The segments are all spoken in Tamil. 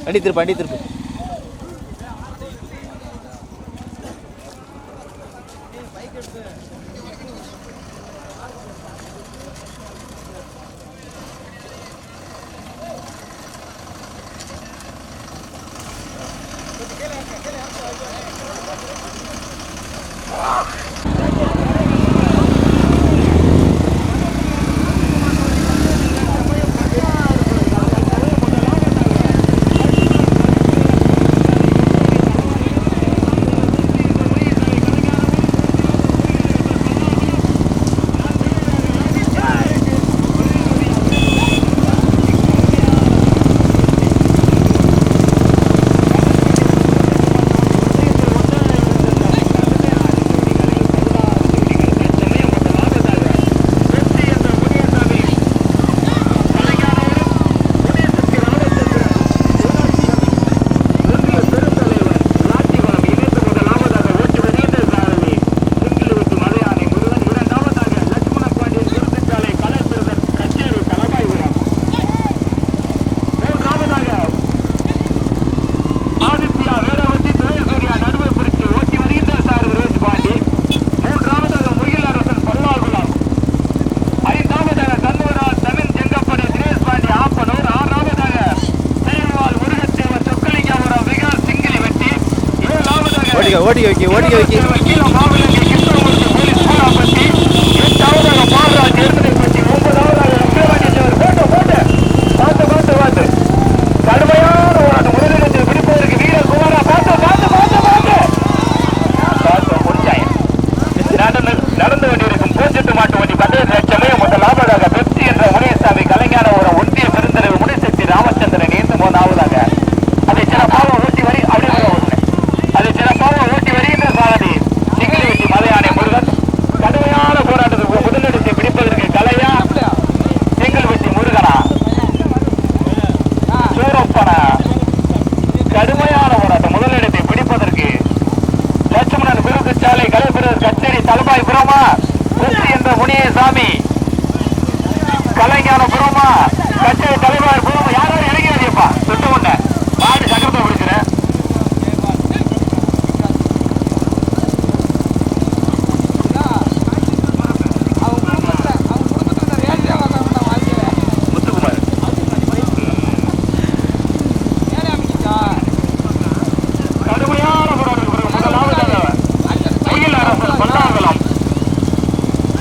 வண்டி திருப்பு வண்டி திருப்பு. ஓடிக்க வைக்க ஓடிக்க வைக்க நடந்து கொண்டிருக்கும் பூஞ்செட்டு மாட்டு வண்டி பந்தயத்தில் முதல் லாபதாக பெப்சி என்ற முனியசாமி கலைஞான ஒரு ஒன்றிய பெருந்தலைவர் முனிசக்தி ராமச்சந்திரன் நீண்டு முதலாவதாக அதை சிறப்பாக ஓட்டி வரி அப்படியே அதை சிறப்பாக ஓட்டி வருகின்ற சாரதி சிங்கிலி வெட்டி மலையானை முருகன் கடுமையான போராட்டத்துக்கு முதலிடத்தை பிடிப்பதற்கு கலையா சிங்கிள் வெட்டி முருகனா சூரப்பனா கடுமையான போராட்டம் முதலிடத்தை பிடிப்பதற்கு லட்சுமணன் விருது சாலை கலைப்பிரர் கச்சேரி தலபாய் புறமா குஸ்தி என்ற முனியசாமி கலைஞான புறமா கச்சேரி தலைவாய் புறமா யாரும் இறங்காதியப்பா சுட்டு கொண்ட மாடு சக்கரத்தை பிடிக்கிறேன்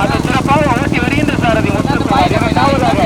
அதை சிறப்பாக ஓட்டி வருகின்ற சாரதி இரண்டாவதாக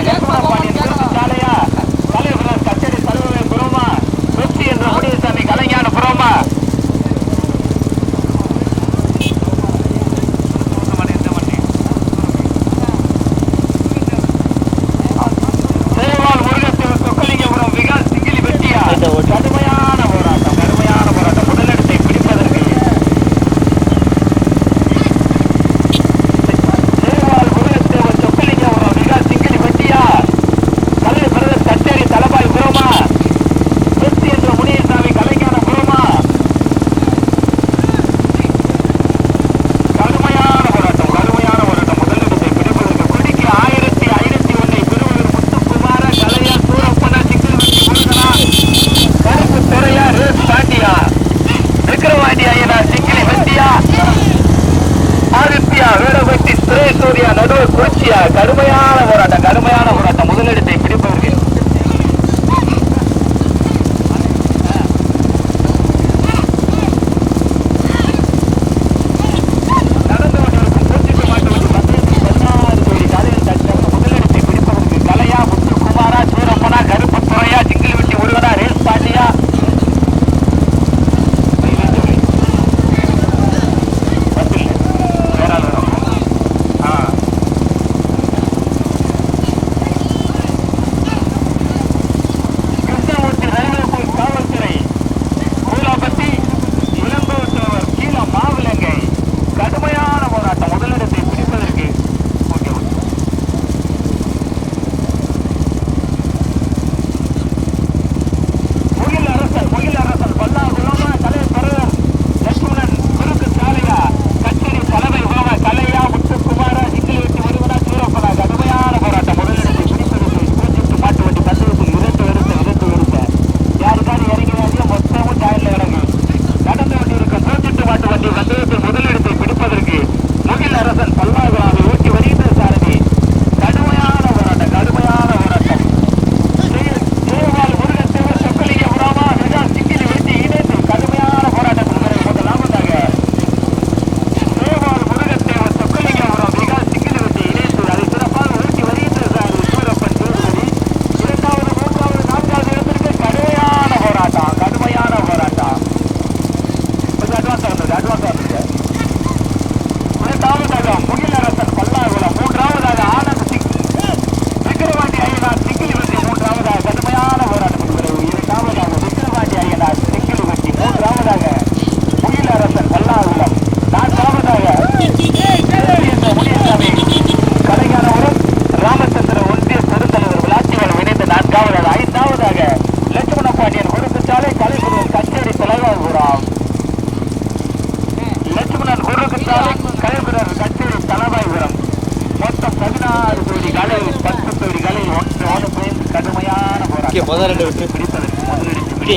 முதல் ரெண்டு விட்டு பிடிப்பதற்கு முதலிடத்தை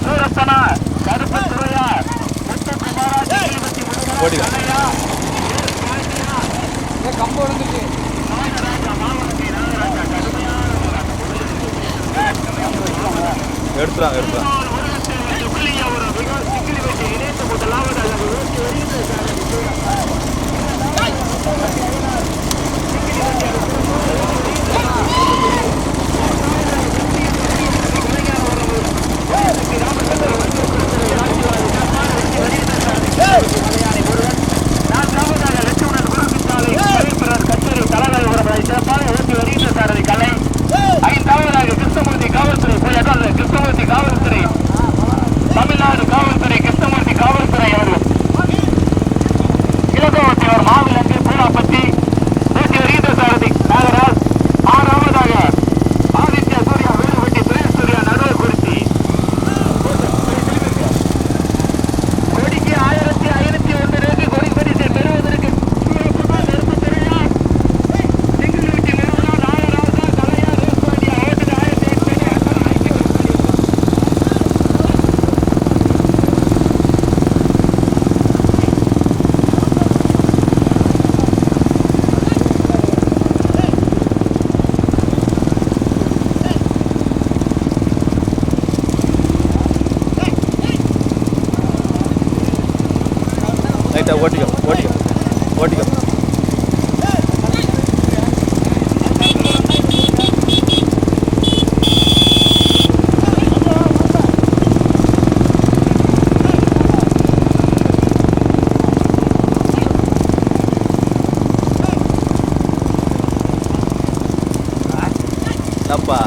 சூரத்தனா கருப்பு துறையா முத்துக்குமாரா ஓடிக்கோ கம்பு வந்துச்சு எடுத்துலாம் கிருஷ்ணமூர்த்தி காவல்துறை தமிழ்நாடு காவல்துறை கிருஷ்ணமூர்த்தி காவல்துறை அவர்கள் இலக்கவத்தியவர் மாவிலங்கு பூலாப்பட்டி ஓட்டி வருகின்ற சாரதி நாகராஜ் ஆறாவதாக ஆதித்ய சூர்யா வேலுவட்டி பிரேஸ் சூர்யா நடுவர் குறிச்சி கொடிக்கு 1501 ரேக்கு கொடி பரிசை பெறுவதற்கு நெருப்பு துறையா சிங்கிள்வீட்டி நிறுவனம் நாகராஜா கலையா ரோஸ்வாண்டியா ஓட்டுக்கு 1800 லைட்டாக ஓட்டிக்கோ தப்பா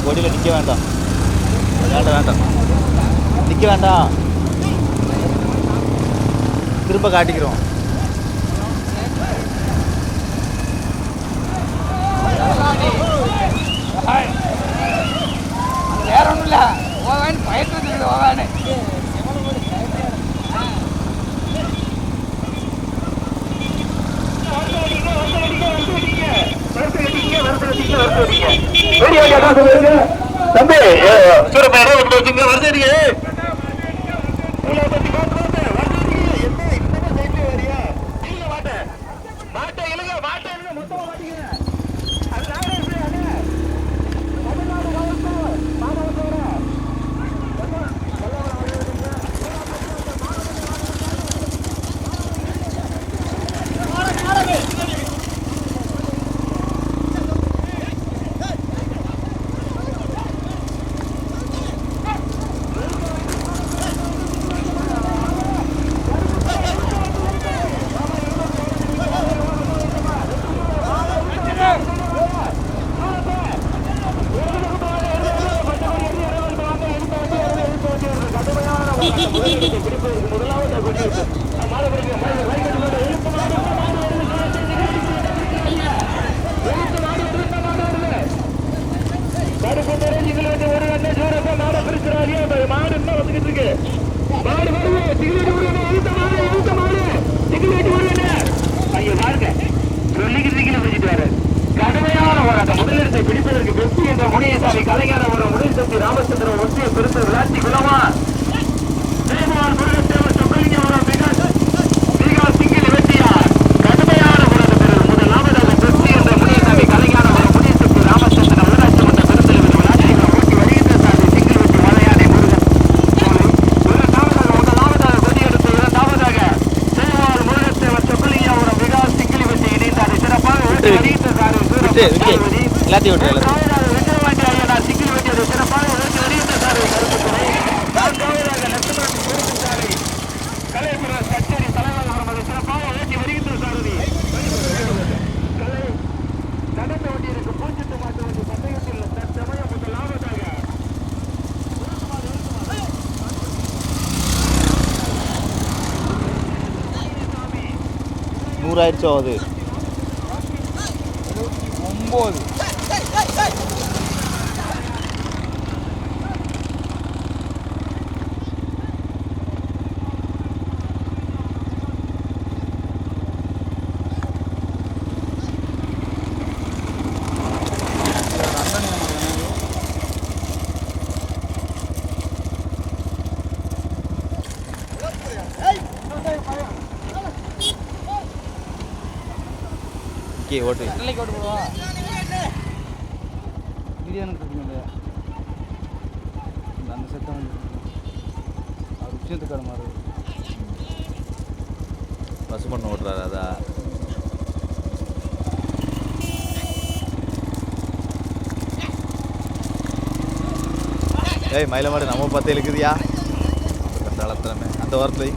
கொடியில் நிற்க வேண்டாம் நிற்க வேண்டாம் திரும்ப காட்டிக்கிறோம் வேற ஒன்றும் இல்லை ஓவான்னு பயத்து வந்துருக்குது ஓவான்னு தம்பி சூரப்பேர வச்சுங்க வருது முதலிடத்தை பிடிப்பதற்கு வெற்றி என்ற முனியசாமி கலைஞர் ஒரு முனிசக்தி ராமச்சந்திரன் ஒன்றிய பெருத்த விளாத்தி குலமா தேவார் முருகத்தேவர் சொக்கலிங்கவரம் மிக சிங்கிள் வெற்றியார் கடுமையான உலக பெறும் முதலாவதாக வெற்றி என்ற முனியசாமி கலைஞர் ஒரு முனிசக்தி ராமச்சந்திரன் ஊராட்சி மன்ற பெருத்தலைவர் விளாத்திகளை ஓட்டி வருகின்ற சாதி சிங்கிள் வெற்றி மலையானை முருகன் முதலாவதாக கொடியெடுத்து இரண்டாவதாக தேவார் முருகத்தேவர் சொக்கலிங்கவரம் மிக சிங்கிள் வெற்றி இணைந்து அதை சிறப்பாக ஓட்டி வருகின்ற சாதி எல்லாத்தையும் விட்டு நடந்து கொண்டிருக்கும் பூஞ்சிட்டு மாட்டு வண்டி பந்தயத்தில் தற்சமயம் முதலாம் 100 ஆயிடுச்சோ அது 79. ஓட்டு கடலைக்கு ஓட்டு போடுவா பிரியாணி கொடுக்குங்க அந்த சத்தம் அவர் உச்சத்துக்கார மாதிரி பசு பண்ண ஓட்டுறாரு அதா ஏய் மயில மாடு நம்ம பார்த்தே இருக்குதியா கண்டாளத்திரமே அந்த வாரத்துல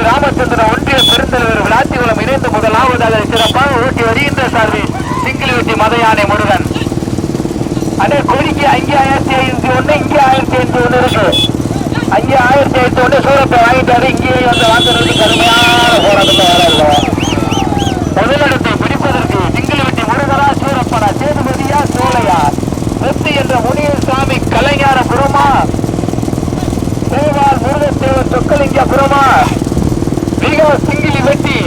ராமச்சந்திரன் ஒன்றிய பெருந்தலைவர் விளாத்திகுளம் இணைந்து முதலாவதாக சிறப்பாக ஓட்டி வருகின்ற சார்பி சிங்கிலிவெட்டி மத யானை முருகன். அதே கோரிக்கை அங்கே 1501 இங்கே 1501 இருக்கு. அங்கே 1501 சூரத்தை வாங்கிட்டாரு. இங்கே வந்து வாங்குறது கடுமையான போராட்டத்தை வராது. முதலிடத்தை பிடிப்பதற்கு சிங்கிலிவெட்டி முருகனா சூரப்பனா சேதுபதியா சோலையா வெற்றி என்ற முனியசாமி கலைஞான புறமா தேவால் முருகத்தேவர் சொக்கலிங்க புறமா மிக சிங்கிலி வெட்டி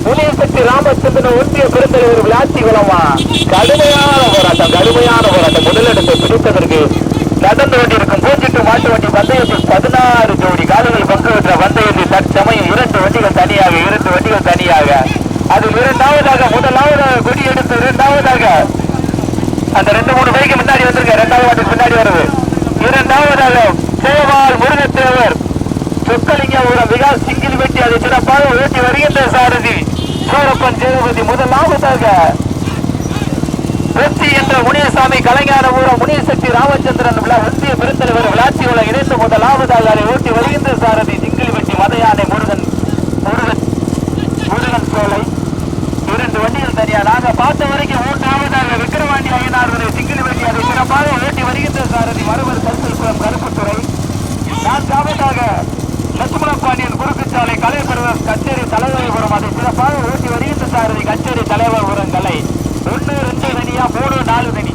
முனியசக்தி ராமச்சந்திரன் ஒன்றிய பெருந்தலைவர் விளாத்திகுளமா கடுமையான போராட்டம் முதலிடத்தை பிடிப்பதற்கு நடந்து கொண்டிருக்கும் பூச்சிட்டு மாட்டு வண்டி பந்தயத்தில் 16 ஜோடி காலங்கள் பங்கு பெற்ற பந்தயத்தில் தற்சமயம் 2 வண்டிகள் தனியாக அதில் இரண்டாவதாக முதலாவதாக கொடி எடுத்து இரண்டாவதாக அந்த 2-3 பைக்கு முன்னாடி வந்திருக்க இரண்டாவது வாட்டுக்கு பின்னாடி வருது. இரண்டாவதாக சேவால் முருகத்தேவர் சொக்கலிங்கபுரம் விகாஸ் சிங்கில் வெட்டி அதை சிறப்பாக ஓட்டி வருகின்ற சாரதி சூரப்பன் சேதுபதி. முதலாவதாக வெற்றி என்ற முனியசாமி கலைஞானபுரம் முனியசக்தி ராமச்சந்திரன் ஒன்றிய பெருந்தலைவர் விளாத்திகுளம் இணைந்து முதலாவதாக அதை ஓட்டி வருகின்ற சாரதி சிங்கில் வெட்டி மதையானை முருகன் சோலை. 2 வண்டிகள் தனியா நாங்க பார்த்த வரைக்கும் 3ஆவதாக விக்கிரவாண்டி ஐயனார் சிங்கில் வெட்டி அதை சிறப்பாக ஓட்டி வருகின்ற சாரதி மறுவர் கருத்தல்குளம் கருப்புத்துறை. 4ஆவதாக லட்சுமணபாண்டியன் குறுக்குச்சாலை கலைப்பருவம் கச்சேரி தலைவர்புரம் அதை சிறப்பாக ஓட்டி வருகின்ற சாரதி கச்சேரி தலைவர்புரம் கலை. 1, 2 தனியா 3, 4 தனி.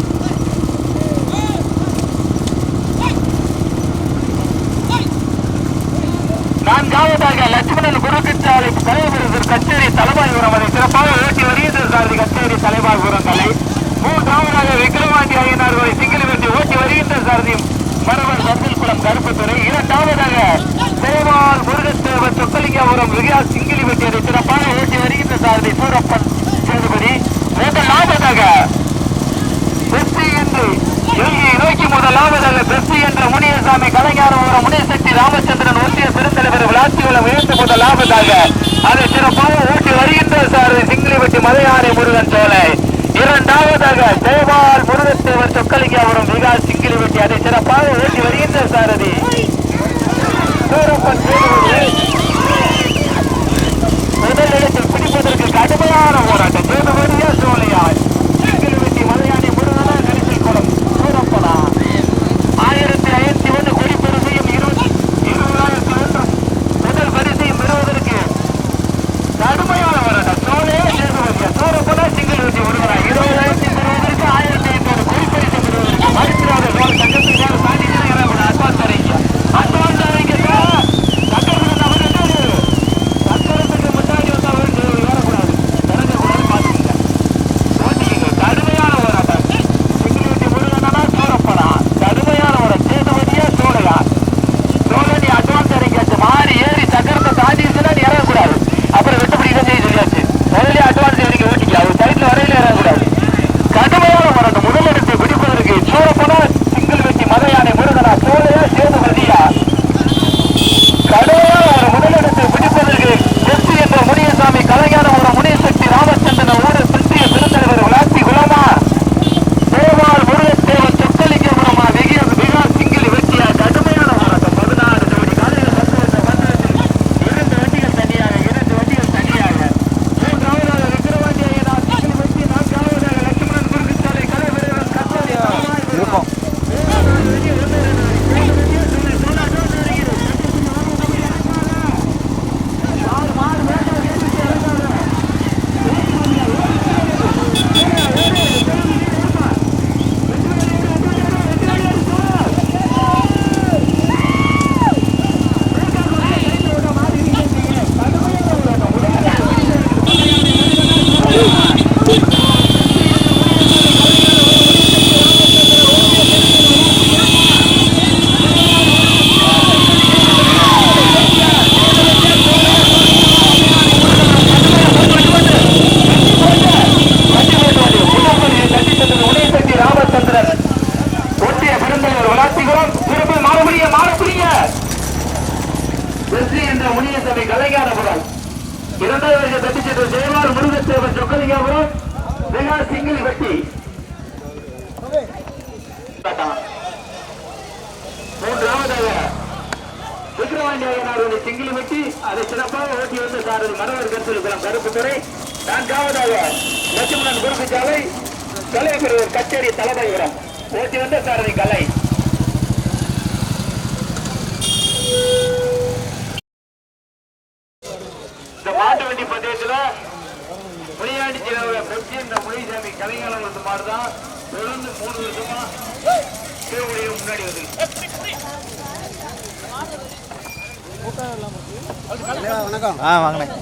4ஆவதாக லட்சுமணன் குறுக்குச்சாலை தலைவர்புரம் கச்சேரி தலைவாய்புரம் அதை சிறப்பாக ஓட்டி வருகின்ற சாரதி கச்சேரி தலைவாய்புரம் கலை. 3ஆவதாக விக்கிரவாண்டி ஐயனார் சிங்கில் வெட்டி ஓட்டி வருகின்ற சாரதியும் மரவர் வசல் குளம் கருப்புத்துறை. இரண்டாவதாக சேவால் முருகத்தேவர் சொக்கலிங்காபுரம் விகா சிங்கிலி வெட்டியதை சிறப்பாக ஓட்டி வருகின்ற சாரதி சூரப்பன் சேதுபதி. முதலாவதாக வெற்றி என்று எழுதியை நோக்கி முதலாவதாக வெற்றி என்ற முனியசாமி கலைஞானபுரம் முனிசக்தி ராமச்சந்திரன் ஒன்றிய பெருந்தலைவர் விளாத்தியுளம் உயர்ந்து முதலாவதாக அதை சிறப்பாக ஓட்டி வருகின்ற சாரதி சிங்கிலிவெட்டி மலையானை முருகன் சோலை. இரண்டாவதாக சேவால் முருகத்தேவர் சொக்கலிங்காபுரம் விகா சிங்கிலிவெட்டி அதை சிறப்பாக ஓட்டி வருகின்ற சாரதி சூரப்பன் சேதுபதி. முதலிடத்தில் பிடிப்பதற்கு கடுமையான போராட்டம். சேதுபதியா சோலையா சிங்கிலிவெட்டி மலையானை முருகனா கரிசல் குளம் சூரப்பனா 1051 கொடி பரிசையும் 20,001 முதல் பரிசையும் பெறுவதற்கு கடுமையான போராட்டம். சோலையா சேதுபதியா சூரப்பனா சிங்கிலிவெட்டி முருகனா 20,000 பெறுவதற்கு 1,500 கொடி பரிசை பெறுவதற்கு மறுக்கிறார்கள். சங்கத்திற்காக சாதிக்கிறேன் அட்வான்ஸ் அறிக்கை சக்கரத்துக்கு முன்னாடி வந்து அவருக்கு ஏறக்கூடாது, இறங்கக்கூடாது, பார்த்துக்கங்க. ஓட்டிங்க கடுமையான போராட்டம். சிங்கிலிவெட்டி முருகனா சூரப்பனா கடுமையான ஒரு சேதுபதியா சோழையா சோழனி அட்வான்ஸ் அறிக்கையாச்சு. மாறி ஏறி சக்கரத்தை தாண்டிச்சுன்னா நீ இறங்கக்கூடாது. அப்புறம் வெட்டுப்படி தான் செய்ய சொல்லியாச்சு. முதலே அட்வான்ஸ் அறிக்கை ஓட்டிக்க, அவர் சைட்ல வரையில இறங்கக்கூடாது. கடுமையான போராட்டம். முதலிடத்தை பிடிப்பதற்கு சூரப்பனா சிங்கிலிவெட்டி மலையானை முருகனா சோழையா சேதுபதியா கடுமையான ஒரு முதலிடத்தை பிடிப்பதற்கு வெற்றி என்ற முனியசாமி கலைஞானபுரம் முனிசக்தி ராமச்சந்திரன் ஊரில் பிரித்திய பெருந்தலைவர் விளாத்தி குலமா சேவால் முருகத்தேவர் சொக்கலிங்கபுரமா விகா சிங்கிலி வெற்றியா கடுமையான போராட்டம். 16 ஜோடி காலையில் 10 வந்ததில் 2 வண்டிகள் தனியாக மூன்றாவதாக விக்கிரவாண்டி ஐயனார் சிங்கிலி வெற்றி. 4ஆவதாக லட்சுமணன் குருசாலை கலைவீரன் கத்தோலிய இருக்கும். கலைஞானபுரம். இரண்டாவது தட்டிச்சென்ற சேவால் முருகத்தேவர் சொக்கலிங்காபுரம் விகா சிங்கிலி வெட்டி. மூன்றாவதாக விக்கிரவாண்டி ஐயனார் சிங்கிலி வெட்டி அதை சிறப்பாக ஓட்டி வந்த சாரதி மரவர் கருத்துக்குளம் கருப்புத்துறை. 4ஆவதாக லட்சுமணன் குருசாலை கலையபிரவர் கச்சேரி தலைமைபுரம் ஓட்டி வந்த சாரதி கலை. இந்த மாட்டு வண்டி பந்தயத்துல முனியாண்டி வெற்றி என்ற முனிசாமி கலைஞானம் வந்து மாதிரிதான் தொடர்ந்து 3 வருஷமா திருவுடைய முன்னாடி வந்து வணக்கம். வாங்கினேன்.